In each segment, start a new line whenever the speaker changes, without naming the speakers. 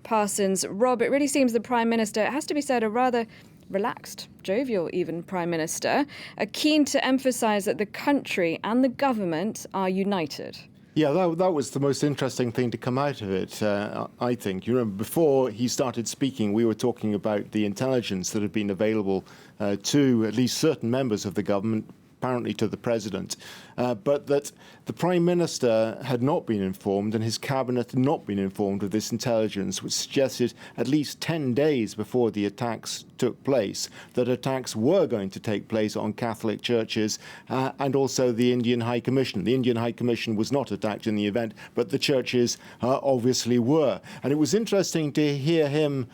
Parsons. Rob, it really seems the Prime Minister, it has to be said, a rather relaxed, jovial even Prime Minister, keen to emphasise that the country and the government are united.
Yeah, that was the most interesting thing to come out of it, I think. You remember, before he started speaking, we were talking about the intelligence that had been available to at least certain members of the government, apparently to the President, but that the Prime Minister had not been informed and his cabinet had not been informed of this intelligence, which suggested at least 10 days before the attacks took place that attacks were going to take place on Catholic churches and also the Indian High Commission. The Indian High Commission was not attacked in the event, but the churches obviously were. And it was interesting to hear him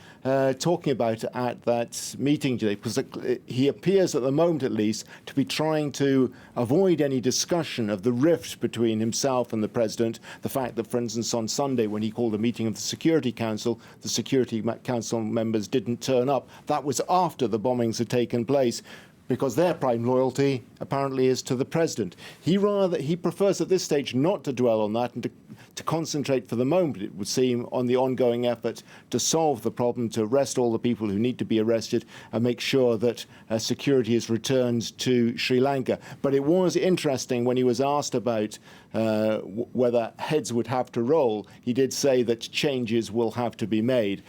talking about it at that meeting today, because he appears, at the moment at least, to be trying to avoid any discussion of the rift between himself and the President. The fact that, for instance, on Sunday, when he called a meeting of the Security Council, the Security Council members didn't turn up. That was after the bombings had taken place, because their prime loyalty apparently is to the President. He prefers at this stage not to dwell on that and to concentrate for the moment, it would seem, on the ongoing effort to solve the problem, to arrest all the people who need to be arrested and make sure that security is returned to Sri Lanka. But it was interesting when he was asked about whether heads would have to roll. He did say that changes will have to be made.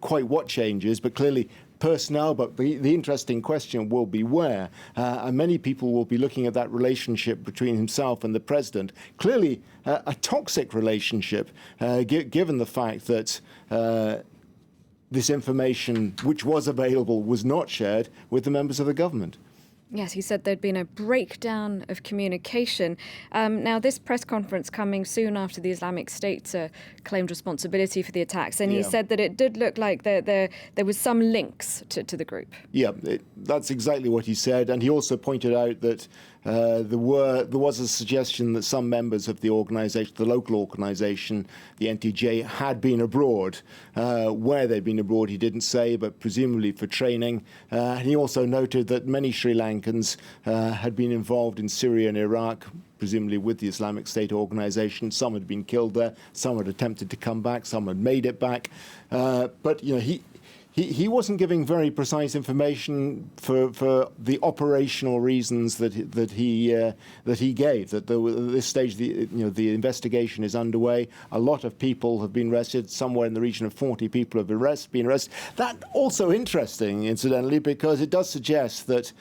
Quite what changes, but clearly personnel, but the interesting question will be where. And many people will be looking at that relationship between himself and the President. Clearly a toxic relationship, given the fact that this information, which was available, was not shared with the members of the government.
Yes, he said there'd been a breakdown of communication. Now, this press conference coming soon after the Islamic State claimed responsibility for the attacks, and he said that it did look like there was some links to the group. Yeah,
that's exactly what he said, and he also pointed out that there was a suggestion that some members of the organisation, the local organisation, the NTJ, had been abroad. Where they'd been abroad, he didn't say, but presumably for training. And he also noted that many Sri Lankans had been involved in Syria and Iraq, presumably with the Islamic State organisation. Some had been killed there, some had attempted to come back, some had made it back. But you know, he wasn't giving very precise information for the operational reasons that he gave. That at this stage, the investigation is underway. A lot of people have been arrested. Somewhere in the region of 40 people have been arrested. That also interesting, incidentally, because it does suggest that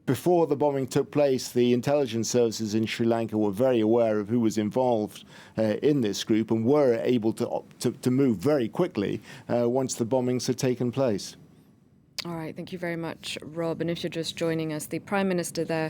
before the bombing took place, the intelligence services in Sri Lanka were very aware of who was involved in this group and were able to move very quickly once the bombings had taken place.
All right, thank you very much, Rob. And if you're just joining us, the Prime Minister there